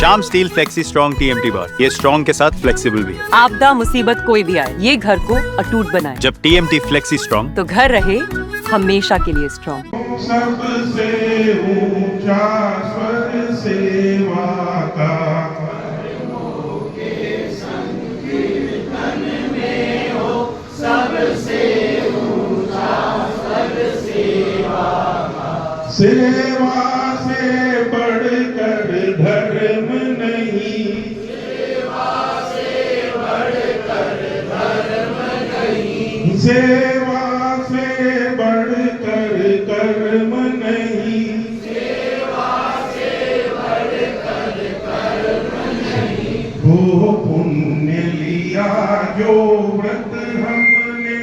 Shyam steel flexi strong TMT बार, ये strong के साथ फ्लेक्सिबल भी है। आपदा मुसीबत कोई भी आए, ये घर को अटूट बनाए। जब TMT फ्लेक्सी स्ट्रॉन्ग, तो घर रहे हमेशा के लिए स्ट्रॉन्ग। सबसे ऊंचा स्वर सेवा का सेवा से बढ़कर धर्म नहीं, सेवा से बढ़कर धर्म नहीं, सेवा से बढ़कर कर्म नहीं, सेवा से बढ़कर कर्म नहीं। वो पुण्य लिया जो व्रत हमने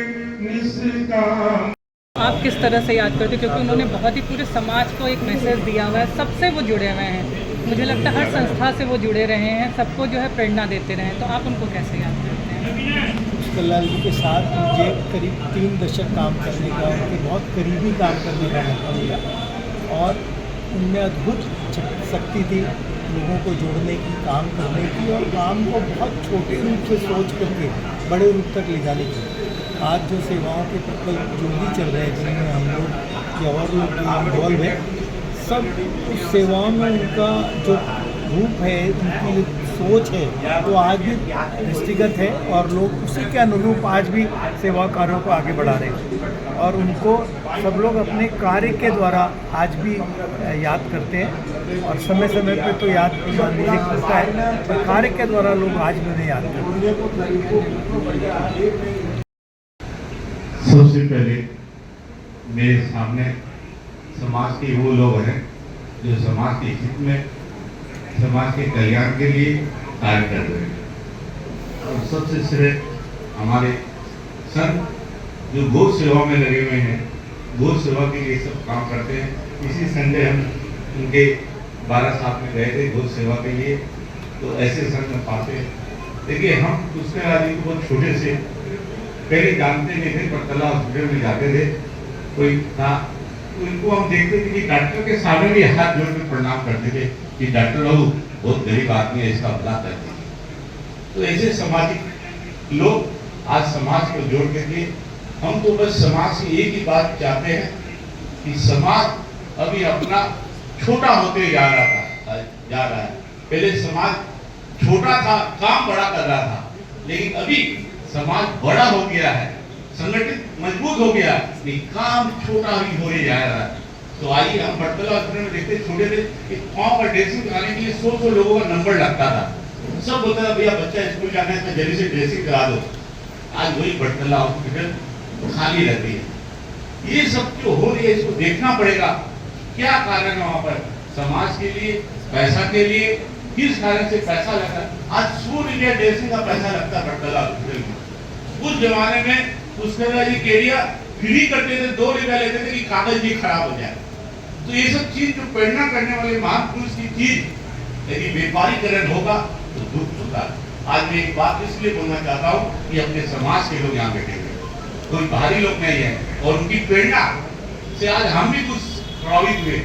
निष्काम। आप किस तरह से याद करते, क्योंकि उन्होंने बहुत ही पूरे समाज को एक मैसेज दिया हुआ है, सबसे वो जुड़े हुए हैं। मुझे लगता है हर संस्था से वो जुड़े रहे हैं, सबको जो है प्रेरणा देते रहे। तो आप उनको कैसे याद करते हैं? पुष्कर जी के साथ मुझे करीब 3 दशक काम करने का, उनके बहुत करीबी काम करने का मौका मिला और उनमें अद्भुत शक्ति थी लोगों को जोड़ने की, काम करने की और काम को बहुत छोटे रूप से सोच करके बड़े रूप तक ले जाने की। आज जो सेवाओं के प्रकल्प जो भी चल रहे हैं, जिनमें हम लोग या और लोग इन्वॉल्व हैं, सब उस सेवाओं में उनका जो रूप है, उनकी सोच है, वो आज भी दृष्टिगत है और लोग उसी के अनुरूप आज भी सेवा कार्यों को आगे बढ़ा रहे हैं और उनको सब लोग अपने कार्य के द्वारा आज भी याद करते हैं और समय समय पे तो याद मान लीजिए करता है, पर कार्य के द्वारा लोग आज भी उन्हें याद करते हैं। सबसे पहले मेरे सामने समाज के वो लोग हैं जो समाज के हित में, समाज के कल्याण के लिए कार्य कर रहे हैं। और सबसे श्रेष्ठ हमारे संत जो गौ सेवा में लगे हुए हैं, गौ सेवा के लिए सब काम करते हैं। इसी संडे हम उनके 12 साल में गए थे गौ सेवा के लिए, तो ऐसे संत में पाते हैं। देखिए, हम पुष्कर आदि को बहुत छोटे से पहले जानते नहीं थे, पर तला हॉस्पिटल में जाते थे, कोई था तो इनको हम देखते थे कि डॉक्टर के सामने भी हाथ जोड़ के प्रणाम करते थे कि डॉक्टर बाबू बहुत गरीब आदमी है, इसका भला कर दीजिए। तो ऐसे सामाजिक लोग आज समाज को जोड़ के दिए। हम तो बस समाज से एक ही बात चाहते हैं कि समाज अभी अपना छोटा होते जा रहा है। पहले समाज छोटा था, काम बड़ा कर रहा था, लेकिन अभी समाज बड़ा हो गया है, संगठित मजबूत हो गया, लेकिन काम छोटा ही हो जा रहा है। तो आइए हम बड़तला हॉस्पिटल में देखते छोटे थे कि पाँव पर ड्रेसिंग कराने के लिए 100 लोगों का नंबर लगता था। सब बोलता था भैया बच्चा स्कूल जाना है तो जल्दी से ड्रेसिंग करा दो। आज वही बड़तला हॉस्पिटल खाली रहती है। ये सब जो हो रही है इसको देखना पड़ेगा, क्या कारण है वहाँ पर, समाज के लिए, पैसा के लिए, किस कारण से पैसा लगता है। आज सूर्य इंडिया ड्रेसिंग का पैसा लगता है बड़तला हॉस्पिटल में। उस जमाने में पुष्कर जी केरिया फ्री करते थे, 2 रुपया लेते थे कि कागज भी खराब हो जाए। तो ये सब चीज जो प्रेरणा करने वाले महापुरुष की चीज यदि व्यापारीकरण होगा तो दुख होगा। आज मैं एक बात इसलिए बोलना चाहता हूँ कि अपने समाज के लोग यहाँ बैठे हुए, कोई बाहरी लोग नहीं है, और उनकी प्रेरणा से आज हम भी कुछ प्रभावित हुए,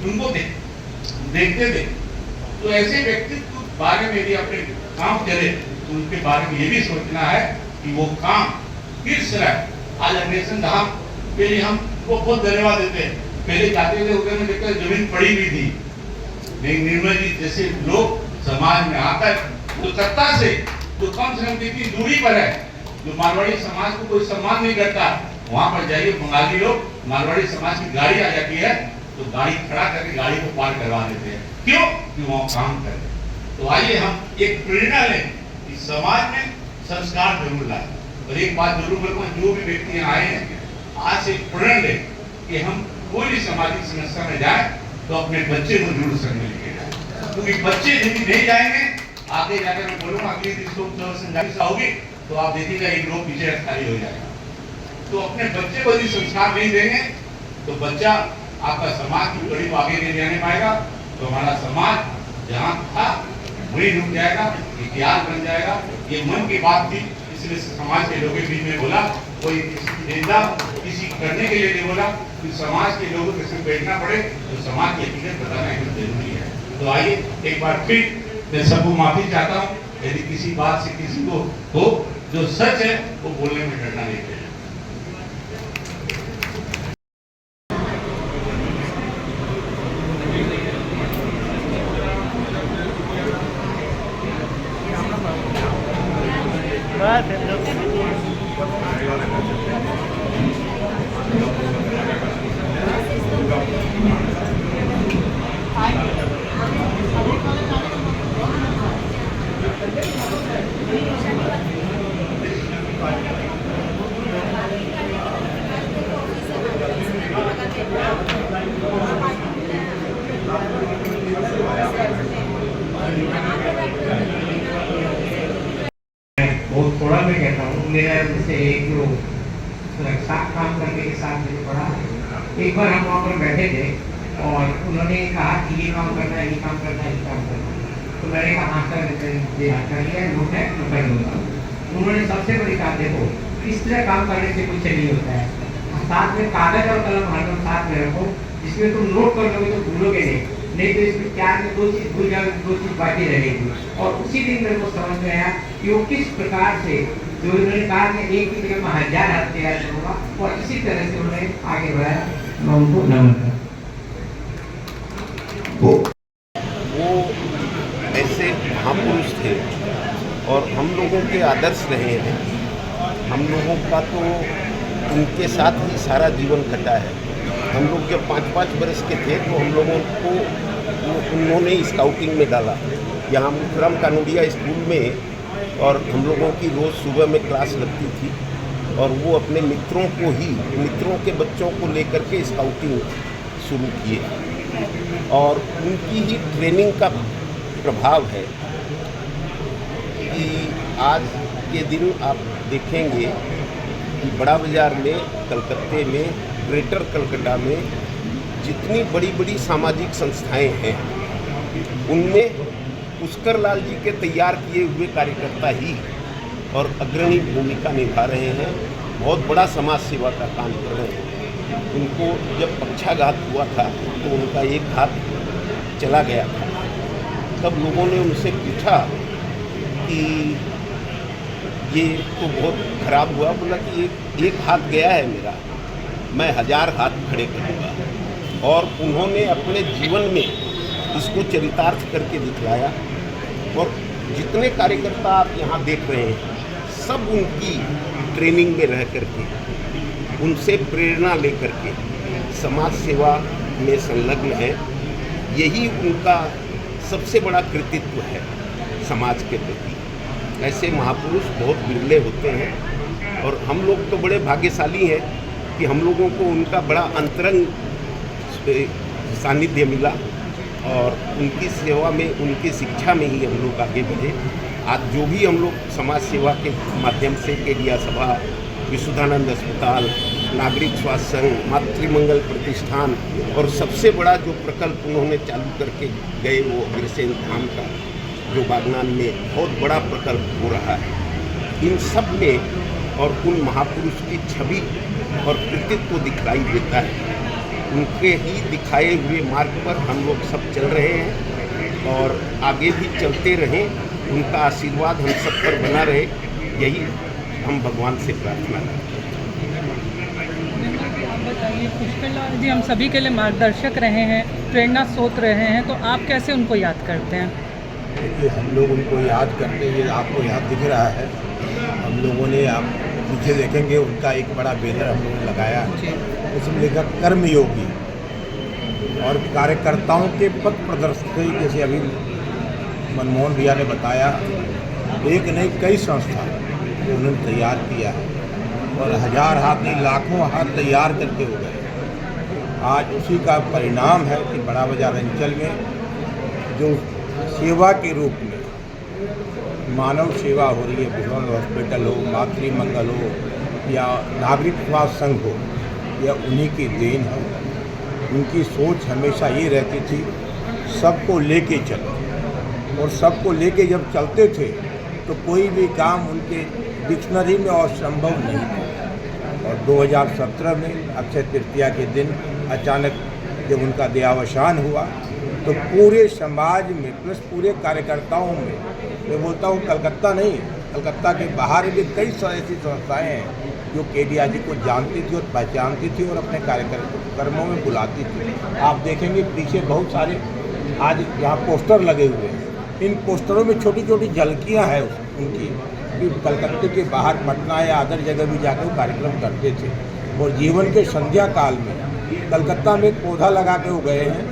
उनको देखते थे। तो ऐसे व्यक्तित्व के बारे में यदि अपने काम चले तो उनके बारे में ये भी सोचना है कि वो काम किस तरह। आज अन्वेषण धाम के लिए हम वो बहुत धन्यवाद देते हैं। पहले जाते थे उधर में देखते जमीन पड़ी हुई थी, लेकिन निर्मल जी जैसे लोग समाज में आकर कोलकाता से जो कम से कम कितनी दूरी पर है, जो मारवाड़ी समाज को कोई सम्मान नहीं करता, वहां पर जाइए, बंगाली लोग, मारवाड़ी समाज की गाड़ी आ जाती है तो गाड़ी खड़ा करके गाड़ी को पार करवा देते हैं। क्यों? कि वहाँ काम करें। तो आइए हम एक प्रेरणा लें कि समाज में संस्कार जरूर लाए। और एक बात जरूर बोलूँ, जो भी व्यक्ति यहाँ आए हैं आज से प्रेरणा लें कि हम कोई भी सामाजिक समस्या में जाए तो अपने बच्चे को जरूर संग में लेके जाए, क्योंकि बच्चे यदि नहीं जाएंगे आगे जाकर मैं बोलूँगा अगले दिन होगी तो आप देखिएगा एक लोग पीछे खाली हो जाएगा। तो अपने बच्चे को यदि संस्कार नहीं देंगे तो बच्चा आपका समाज की कड़ी को आगे नहीं जाने पाएगा। तो हमारा समाज जहाँ था वही रुक जाएगा, इतिहास बन जाएगा। ये मन की बात थी, इसलिए समाज के लोगों के बीच में बोला, कोई किसी करने के लिए नहीं बोला, कि समाज के लोगों के संग बैठना पड़े तो समाज की हकीकत बताना एकदम जरूरी है। तो आइए एक बार फिर मैं सबको माफी चाहता हूँ यदि किसी बात से किसी को हो, जो सच है वो बोलने में डरना नहीं चाहिए। बहुत थोड़ा मैं कहता हूँ, मेरा जैसे एक जो सुरक्षा काम करने के साथ मुझे पड़ा, एक बार हम वहाँ पर बैठे थे और उन्होंने कहा कि ये काम करना है, ये काम करना है, ये काम करना है। तो मैंने कहा हाँ सर, कर लिया, नोट है, तो कर दूँगा। उन्होंने सबसे बड़ी बात, देखो इस तरह काम करने से कुछ नहीं होता है, साथ में कागज और कलम हरदम साथ में रखो, जिसमें तुम नोट कर लोगे तो भूलोगे नहीं तो इसमें चार में 2 चीज भूल जाओगे, 2 चीज बाकी रहेगी। और उसी दिन मेरे को समझ में आया कि वो किस प्रकार से, जो उन्होंने कहा कि एक ही जगह में 1000 हाथ तैयार करूँगा, और इसी तरह से उन्होंने आगे बढ़ाया। मैं उनको नमन करता हूँ। वो ऐसे महापुरुष थे और हम लोगों के आदर्श रहे हैं। हम लोगों का तो उनके साथ ही सारा जीवन कटा है। हम लोग जब 5-5 वर्ष के थे तो हम लोगों को उन्होंने स्काउटिंग में डाला, यहाँ मुखरम कानूरिया स्कूल में, और हम लोगों की रोज़ सुबह में क्लास लगती थी और वो अपने मित्रों के बच्चों को लेकर के स्काउटिंग शुरू किए और उनकी ही ट्रेनिंग का प्रभाव है कि आज के दिन आप देखेंगे कि बड़ा बाज़ार में, कलकत्ते में, ग्रेटर कलकत्ता में जितनी बड़ी बड़ी सामाजिक संस्थाएं हैं, उनमें पुष्कर लाल जी के तैयार किए हुए कार्यकर्ता ही और अग्रणी भूमिका निभा रहे हैं, बहुत बड़ा समाज सेवा का काम कर रहे हैं। उनको जब पक्षाघात हुआ था तो उनका एक हाथ चला गया था, तब लोगों ने उनसे पूछा कि ये तो बहुत खराब हुआ। बोला कि एक हाथ गया है मेरा, मैं 1000 हाथ खड़े करूँगा। और उन्होंने अपने जीवन में इसको चरितार्थ करके दिखलाया। और जितने कार्यकर्ता आप यहाँ देख रहे हैं, सब उनकी ट्रेनिंग में रह करके, उनसे प्रेरणा लेकर के समाज सेवा में संलग्न है। यही उनका सबसे बड़ा कृतित्व है समाज के प्रति। ऐसे महापुरुष बहुत बिरले होते हैं और हम लोग तो बड़े भाग्यशाली हैं कि हम लोगों को उनका बड़ा अंतरंग सानिध्य मिला और उनकी सेवा में, उनकी शिक्षा में ही हम लोग आगे बढ़े। आज जो भी हम लोग समाज सेवा के माध्यम से केडिया सभा, विशुद्धानंद अस्पताल, नागरिक स्वास्थ्य संघ, मातृमंगल प्रतिष्ठान और सबसे बड़ा जो प्रकल्प उन्होंने चालू करके गए वो अग्रसेन धाम का, जो बागनान में बहुत बड़ा प्रकल्प हो रहा है, इन सब में और उन महापुरुष की छवि और कृतित्व दिखाई देता है। उनके ही दिखाए हुए मार्ग पर हम लोग सब चल रहे हैं और आगे भी चलते रहें। उनका आशीर्वाद हम सब पर बना रहे, यही हम भगवान से प्रार्थना करते हैं। आप बताइए, पुष्कर लाल जी हम सभी के लिए मार्गदर्शक रहे हैं, प्रेरणा स्रोत रहे हैं, तो आप कैसे उनको याद करते हैं? देखिए, हम लोग उनको याद करते हैं, ये आपको याद दिख रहा है। हम लोगों ने, आप पीछे देखेंगे, उनका एक बड़ा बैनर हम लोगों ने लगाया, उसमें लिखा कर्मयोगी, और कार्यकर्ताओं के पथ प्रदर्शक, जैसे अभी मनमोहन भैया ने बताया, एक नहीं कई संस्था उन्होंने तैयार किया है और 1000 हाथ नहीं लाखों हाथ तैयार करके हो गए। आज उसी का परिणाम है कि बड़ा बाजार अंचल में जो सेवा के रूप में मानव सेवा हो रही है, विश्वनाथ हॉस्पिटल हो, मातृमंगल हो या नागरिक स्वास्थ्य संघ हो, यह उन्हीं की देन है। उनकी सोच हमेशा ये रहती थी सबको लेके चलो, और सबको लेके जब चलते थे तो कोई भी काम उनके डिक्शनरी में असंभव नहीं था। और 2017 में अक्षय तृतीया के दिन अचानक जब उनका देहावसान हुआ तो पूरे समाज में प्लस पूरे कार्यकर्ताओं में, मैं बोलता हूँ कलकत्ता नहीं, कलकत्ता के बाहर भी कई ऐसी संस्थाएं हैं जो केडिया जी को जानती थी और पहचानती थी और अपने कार्यक्रमों में बुलाती थी। आप देखेंगे पीछे बहुत सारे आज यहाँ पोस्टर लगे हुए हैं। इन पोस्टरों में छोटी छोटी झलकियाँ हैं उनकी, कि कलकत्ते के बाहर पटना या अदर जगह भी जाकर वो कार्यक्रम करते थे। और जीवन के संध्या काल में कलकत्ता में एक पौधा लगा के वो गए हैं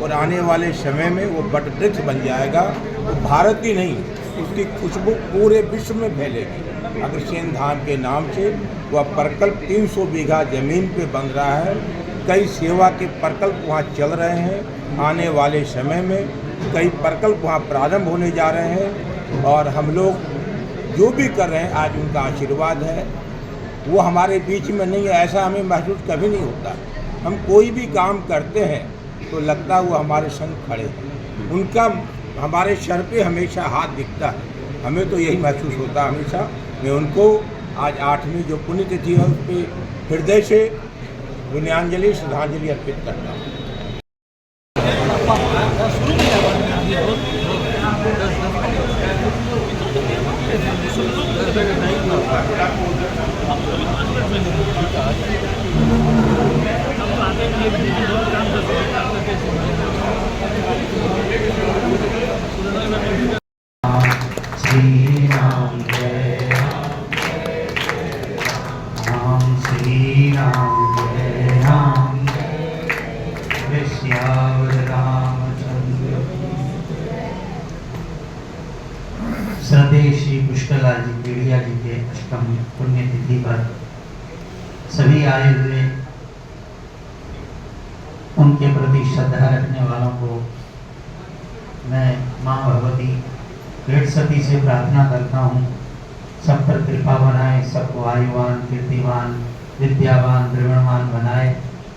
और आने वाले समय में वो वट वृक्ष बन जाएगा। वो भारत ही नहीं, उसकी खुशबू पूरे विश्व में फैलेगी। अग्रसेन धाम के नाम से वह प्रकल्प 300 बीघा ज़मीन पे बन रहा है। कई सेवा के प्रकल्प वहाँ चल रहे हैं। आने वाले समय में कई प्रकल्प वहाँ प्रारंभ होने जा रहे हैं और हम लोग जो भी कर रहे हैं आज उनका आशीर्वाद है। वो हमारे बीच में नहीं है, ऐसा हमें महसूस कभी नहीं होता। हम कोई भी काम करते हैं तो लगता है वो हमारे संग खड़े हैं, उनका हमारे सर पे हमेशा हाथ दिखता है। हमें तो यही महसूस होता है हमेशा। मैं उनको आज 8वीं जो पुण्यतिथि है उस पर हृदय से विनयाञ्जलि श्रद्धांजलि अर्पित करता हूँ। श्री राम जय राम, श्री राम जय राम, श्यावर रामचंद्र। श्रद्धेय श्री पुष्करलाल जी केडिया जी के अष्टम पुण्यतिथि पर सभी आए हुए उनके प्रति श्रद्धा रखने वालों को मैं माँ भगवती पेट सती से प्रार्थना करता हूँ, सब पर कृपा बनाए, सबको आयुवान, कीर्तिवान, विद्यावान, द्रविणवान बनाए,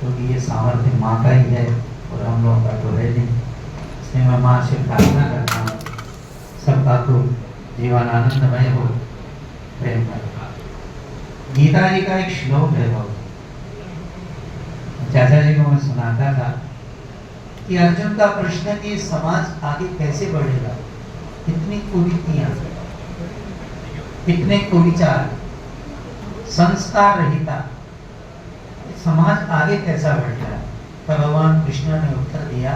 क्योंकि ये सामर्थ्य माँ का ही है और हम लोगों का तो है नहीं। इसलिए मैं माँ से प्रार्थना करता हूँ सबका तो जीवन आनंदमय हो, प्रेम कर। गीता जी का एक श्लोक है, बहुत चाचा जी को मैं सुनाता था कि अर्जुन का प्रश्न है कि समाज आगे कैसे बढ़ेगा, कितनी कुरीतियां, कितने कुविचार, संस्कार रहिता समाज आगे कैसा बढ़ेगा। तो भगवान कृष्ण ने उत्तर दिया,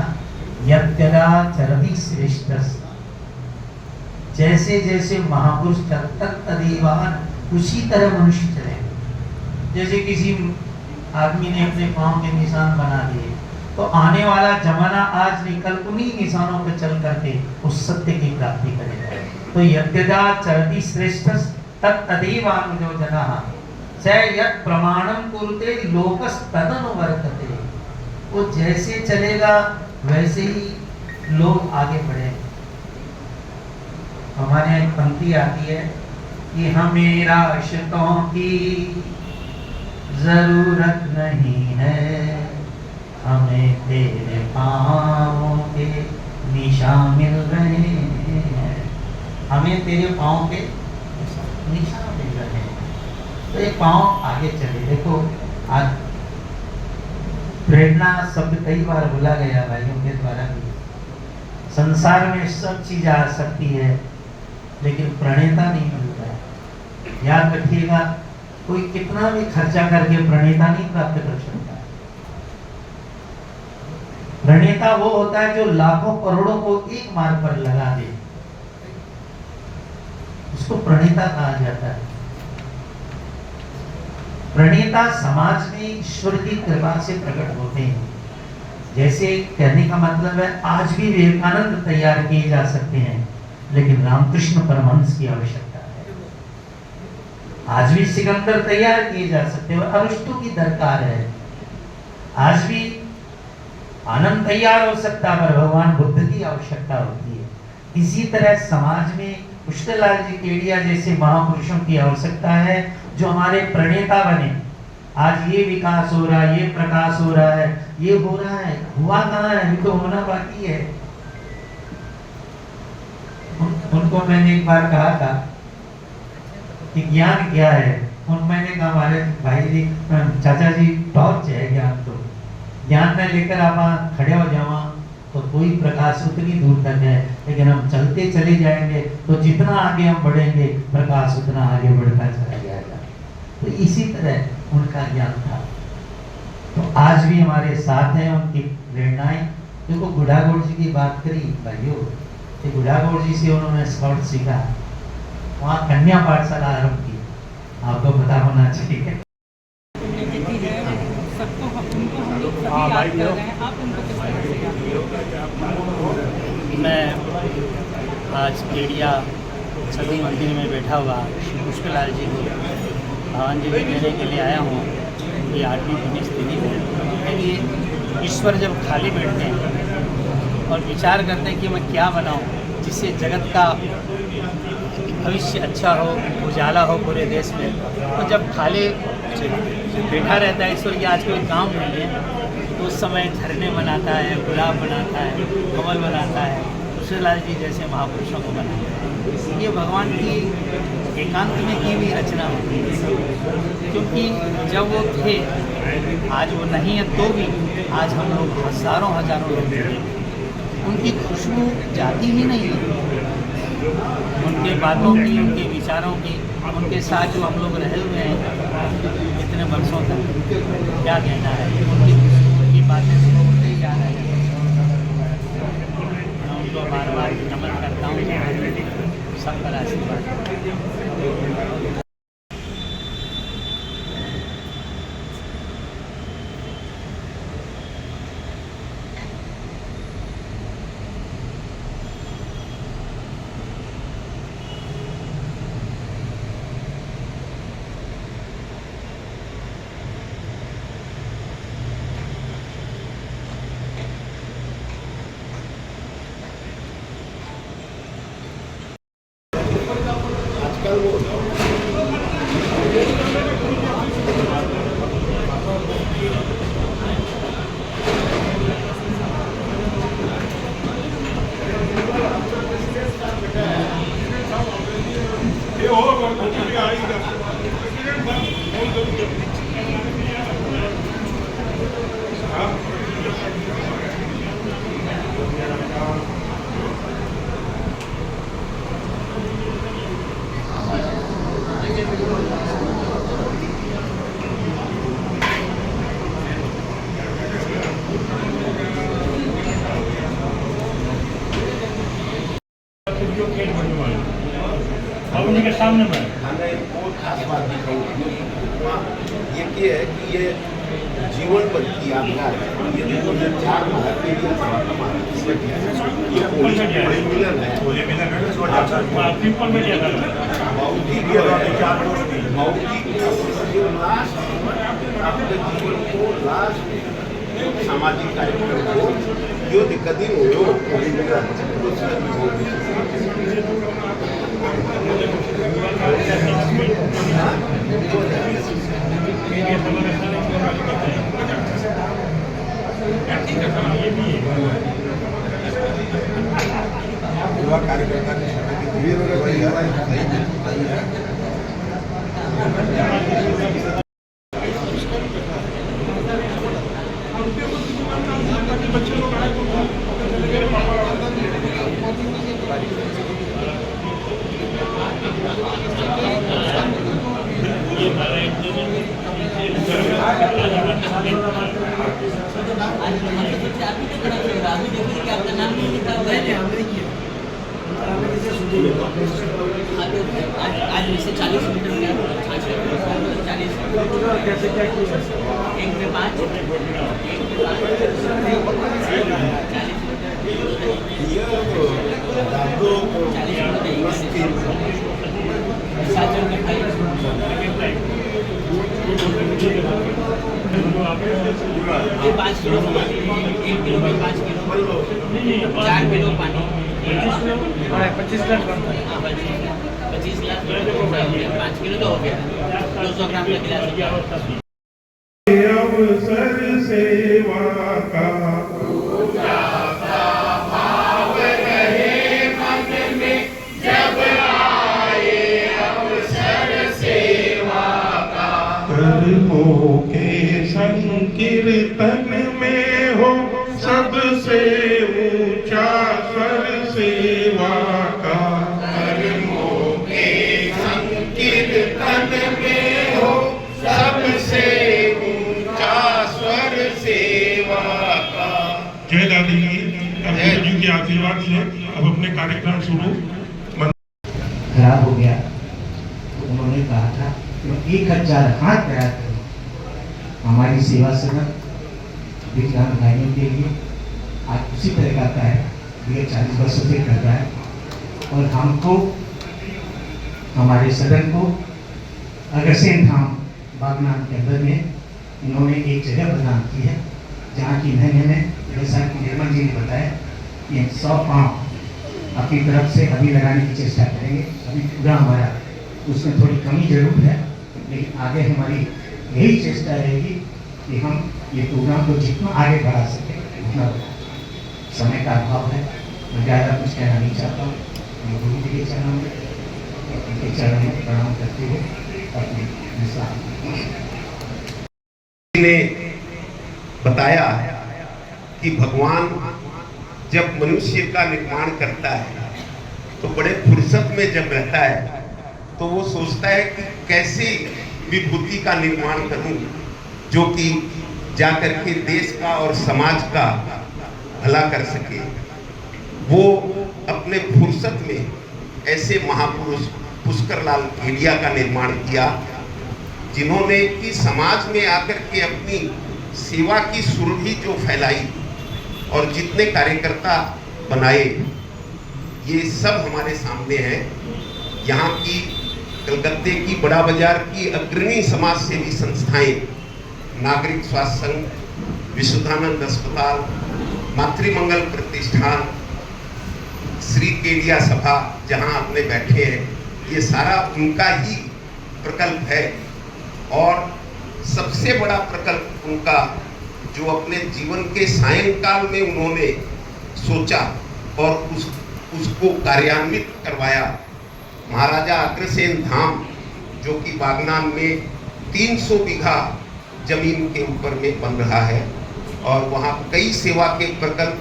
यद्यदा चरति श्रेष्ठस्, जैसे जैसे महापुरुष तत्तदेवान उसी तरह मनुष्य चलेगा। जैसे किसी आदमी ने अपने पांव के निशान बना दिए तो आने वाला जमाना आज निकल उन्हीं निशानों पर चल करके उस सत्य की प्राप्ति करेगा। तो यद्यदा चरति श्रेष्ठस् तत्तदेवान जो जनाः स यत् प्रमाणम कुरुते लोकस्तदनुवर्तते। वो जैसे चलेगा वैसे ही लोग आगे बढ़े। हमारे यहाँ एक पंक्ति आती है कि हमें राशितों की जरूरत नहीं है, हमें तेरे पाँव के निशान मिल रहे हैं, हमें तेरे पाँव के निशान मिल रहे हैं। तो ये पाँव आगे चले। देखो आज प्रेरणा शब्द कई बार बोला गया भाइयों के द्वारा भी। संसार में सब चीज आ सकती है लेकिन प्रणेता नहीं मिलता है। याद रखिएगा, कोई कितना भी खर्चा करके प्रणेता नहीं प्राप्त कर सकता। प्रणेता वो होता है जो लाखों करोड़ों को एक मार्ग पर लगा दे, उसको प्रणेता कहा जाता है। प्रणेता समाज में ईश्वर की कृपा से प्रकट होते हैं। जैसे कहने का मतलब है आज भी विवेकानंद तैयार किए जा सकते हैं लेकिन रामकृष्ण परमहंस की आवश्यकता है। आज भी सिकंदर तैयार किए जा सकते हैं, अरिस्टो की दरकार है। आज भी आनंद तैयार हो सकता है पर भगवान बुद्ध की आवश्यकता होती है। इसी तरह समाज में पुष्करलाल जी केडिया जैसे महापुरुषों की आवश्यकता है जो हमारे प्रणेता बने। आज ये विकास हो रहा है, ये प्रकाश हो रहा है, ये हो रहा है, हुआ कहाँ है, अभी तो होना बाकी है। उनको मैंने एक बार कहा था कि ज्ञान क्या है। मैंने कहा हमारे भाई जी चाचा जी टॉर्च है ज्ञान। तो ज्ञान में लेकर आप खड़े हो जावा तो कोई प्रकाश उतनी दूर तक है, लेकिन हम चलते चले जाएंगे तो जितना आगे हम बढ़ेंगे प्रकाश उतना आगे बढ़ता चला जाएगा। तो इसी तरह उनका ज्ञान था। तो आज भी हमारे साथ हैं उनकी प्रेरणाएं। देखो गुढ़ागोड़ जी की बात करी भाइयों, तो गुढ़ागोड़ जी से उन्होंने स्काउट सीखा, वहाँ कन्या पाठशाला आरंभ की, आपको पता होना चाहिए। सबको उनको हम लोग सभी याद कर रहे हैं, आप उनको किस तरह से याद कर रहे हैं? मैं आज केडिया सती मंदिर में बैठा हुआ श्री पुष्पलाल जी को भावांजलि देने के लिए आया हूँ। ये 8वीं पुण्यतिथि है। ये ईश्वर जब खाली बैठते हैं और विचार करते हैं कि मैं क्या बनाऊँ जिससे जगत का भविष्य अच्छा हो, उजाला हो पूरे देश में, तो जब खाली बैठा रहता है ईश्वर की आज कोई काम नहीं है, तो उस समय झरने बनाता है, गुलाब बनाता है, कमल बनाता है, पुष्पलाल जी जैसे महापुरुषों को बनाता है। ये भगवान की एकांत में की हुई रचना होती है, क्योंकि जब वो थे, आज वो नहीं है तो भी आज हम लोग हज़ारों लोग हैं। उनकी खुशबू जाती ही नहीं है, उनके बातों की, उनके विचारों की, उनके साथ जो हम लोग रहे हुए हैं इतने वर्षों तक, क्या कहना है। उनकी बातें सुनते ही जा रहे हैं। मैं उनको बार बार नमन करता हूँ, सब पर आशीर्वाद। के सामने में हमें एक और खास बात दिखाऊंगी, ये है कि ये जीवन भर की यादगार है। ये 2004 में केडिया समागम ये होली मिलन है। बाउजी को लास्ट अपने जीवन को लास्ट सामाजिक कार्यक्रम को जो दिक्कत ही हो होली मिलन युवा कार्यकर्ता आज से 40 मीटर में 40 कैसे क्या किया? 1 में 5 5 किलो 1 किलो में 5 किलो 4 किलो पानी 25 ग्राम बनता है। 25 ग्राम 5 किलो तो हो गया, 200 ग्राम का गिलास। अवसर सेवा का भाव रहे मन में, जब आए अवसर सेवा का। कर्मों के संकीर्तन में हो सबसे सुरू खराब हो गया तो उन्होंने कहा था कि 1000 हाथ तैयार करो हमारी सेवा सदन विकलांग भाइयों के लिए। आज उसी तरह का है, ये 40 वर्षों से कर रहा है और हमको हमारे सदन को अग्रसेन धाम बागनान के अंदर में इन्होंने एक जगह प्रदान की है, जहाँ की इन्होंने जैसा कि निर्मल जी ने बताया कि 100 पाँव अपनी तरफ से अभी लगाने की चेष्टा करेंगे। अभी पूरा हमारा उसमें थोड़ी कमी जरूर है, लेकिन आगे हमारी यही चेष्टा रहेगी कि हम ये प्रोग्राम को जितना आगे बढ़ा सकें उतना। समय का अभाव है, मैं ज़्यादा कुछ कहना नहीं चाहता हूँ। मैं गुरु जी के चरणों में प्रणाम करते हुए अपने ने बताया कि भगवान जब मनुष्य का निर्माण करता है तो बड़े फुर्सत में जब रहता है तो वो सोचता है कि कैसे विभूति का निर्माण करूं जो कि जाकर के देश का और समाज का भला कर सके। वो अपने फुर्सत में ऐसे महापुरुष पुष्करलाल खेड़िया का निर्माण किया, जिन्होंने कि समाज में आकर के अपनी सेवा की सुरभि जो फैलाई और जितने कार्यकर्ता बनाए, ये सब हमारे सामने हैं। यहाँ की कलकत्ते की बड़ा बाजार की अग्रणी समाज सेवी संस्थाएं, नागरिक स्वास्थ्य संघ, विशुद्धानंद अस्पताल, मातृमंगल प्रतिष्ठान, श्री केडिया सभा जहाँ अपने बैठे हैं, ये सारा उनका ही प्रकल्प है। और सबसे बड़ा प्रकल्प उनका जो अपने जीवन के सायंकाल में उन्होंने सोचा और उसको कार्यान्वित करवाया, महाराजा अग्रसेन धाम जो कि बागनान में 300 बीघा जमीन के ऊपर में बन रहा है और वहाँ कई सेवा के प्रकल्प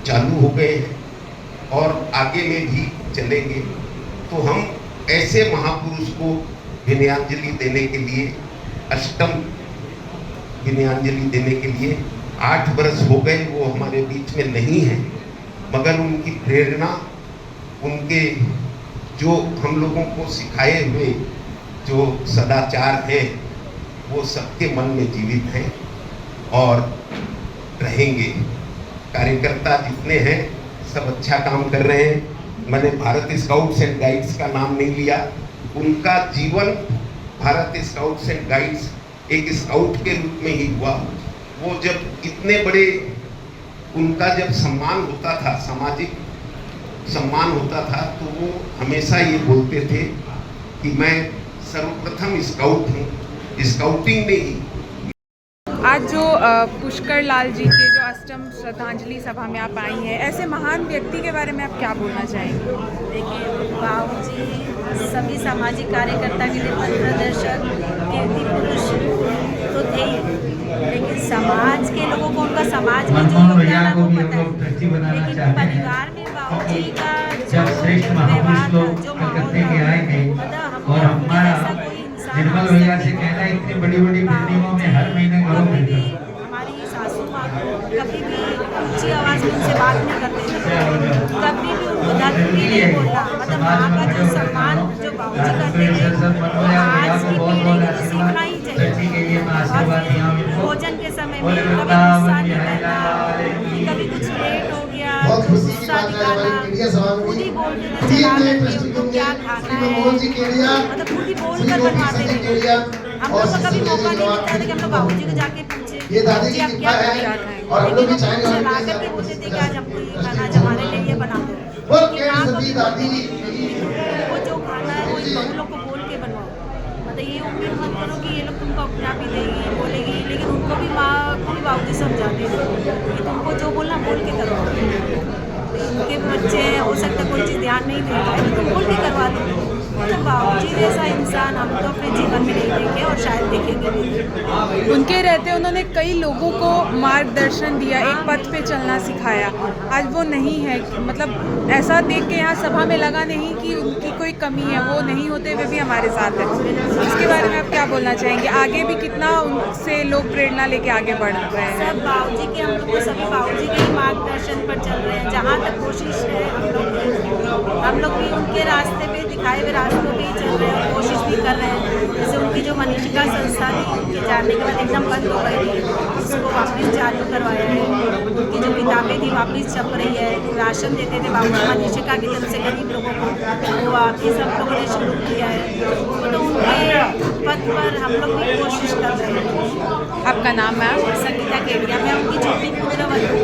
चालू हो गए हैं और आगे में भी चलेंगे। तो हम ऐसे महापुरुष को विनयाञ्जलि देने के लिए, अष्टम विनयाञ्जलि देने के लिए 8 वर्ष हो गए वो हमारे बीच में नहीं है, मगर उनकी प्रेरणा, उनके जो हम लोगों को सिखाए हुए जो सदाचार हैं वो सबके मन में जीवित हैं और रहेंगे। कार्यकर्ता जितने हैं सब अच्छा काम कर रहे हैं। मैंने भारत स्काउट्स एंड गाइड्स का नाम नहीं लिया, उनका जीवन भारत स्काउट्स एंड गाइड्स एक स्काउट के रूप में ही हुआ। वो जब इतने बड़े, उनका जब सम्मान होता था, सामाजिक सम्मान होता था, तो वो हमेशा ये बोलते थे कि मैं सर्वप्रथम स्काउट हूँ, स्काउटिंग में ही। आज जो पुष्कर लाल जी के जो अष्टम श्रद्धांजलि सभा में आप आई हैं, ऐसे महान व्यक्ति के बारे में आप क्या बोलना चाहेंगे? देखिए, बाबू जी सभी सामाजिक कार्यकर्ता के लिए पथ प्रदर्शक, कीर्ति पुरुष तो थे ही, लेकिन समाज के लोगों को उनका समाज में जो योगदान है वो पता है। लेकिन परिवार में बाबू जी का जो व्यवहार था, जो माहौल था, और हमारा निर्मल भैया से कहना है इतनी बड़ी बड़ी बिल्डिंगों में हर महीने घरों में हमारी सासू माँ कभी भी ऊंची आवाज में उनसे बात नहीं करते थे, कभी भी उनको धर्म भी नहीं बोलना, मतलब माँ का जो सम्मान जो बाबूजी करते थे आज की पीढ़ी को तो सीखना ही चाहिए। भोजन के समय में कभी गुस्सा नहीं करना, कभी कुछ लेट हो गया गुस्सा दिखाना, खुद ही बोलते थे चला करके उनको क्या खाना है, मतलब खुद ही बोल कर बनवाते थे। हम लोग को कभी मौका नहीं मिलता था कि हम लोग बाबूजी को जाके पूछे जी आप क्या खाएं, लेकिन वो चला करके बोलते थे कि आज हमको ये खाना, आज हमारे लिए ये बना दो। वो जो खाना है वो बहू लोग को बोल के बनवाओ, मतलब ये उम्मीद मत करो कि ये लोग तुमको अपने आप ही देगी बोलेगी, लेकिन उनको भी माँ को भी बाबूजी समझाते थे कि तुमको जो बोलना बोल के करवाओ। उनके बच्चे हो सकता है कोई चीज़ ध्यान नहीं देता है, तो तुम बोल के करवा दो। तो बाबूजी जैसा इंसान हम तो अपने जीवन में नहीं देखे और शायद देखेंगे भी। उनके रहते उन्होंने कई लोगों को मार्गदर्शन दिया, एक पथ पे चलना सिखाया। आज वो नहीं है, मतलब ऐसा देख के यहाँ सभा में लगा नहीं कि उनकी कोई कमी है, वो नहीं होते हुए भी हमारे साथ है। इसके बारे में आप क्या बोलना चाहेंगे? आगे भी कितना उनसे लोग प्रेरणा लेके आगे बढ़ रहे हैं? सब बाबूजी के, हम लोग को सभी बाबूजी के ही मार्गदर्शन पर चल रहे हैं। जहाँ तक कोशिश है हम लोग भी उनके रास्ते पे, दिखाए हुए रास्तों पे ही चल रहे हैं और कोशिश भी कर रहे हैं। जैसे उनकी जो मनीषिका संस्था थी, उनके जाने के बाद एकदम बंद हो गई थी, उसको वापस चालू करवाया है। उनकी जो किताबें थी वापस छप रही है। राशन देते थे बाबूजी मनीषिका की तरफ से गरीब लोगों को, वो वापस हम लोगों ने शुरू किया है। तो उनके पथ पर हम लोग भी कोशिश कर रहे हैं। आपका नाम है? संगीता केडिया। मैं उनकी छोटी पुत्रवधू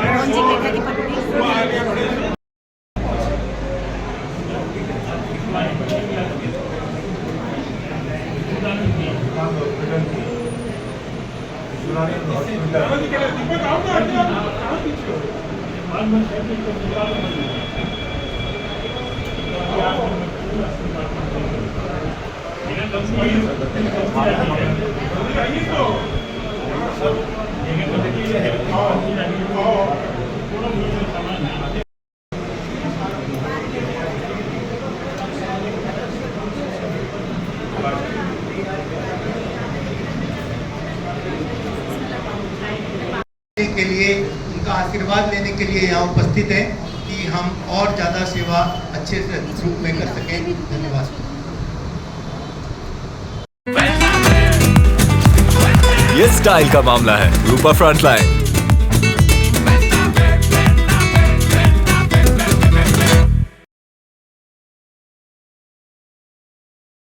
मोहन जी केडिया की पत्नी। के लिए, उनका आशीर्वाद लेने के लिए यहाँ उपस्थित हैं कि हम और ज़्यादा सेवा अच्छे से रूप में कर सकें। धन्यवाद। ये स्टाइल का मामला है, रूपा फ्रंटलाइन।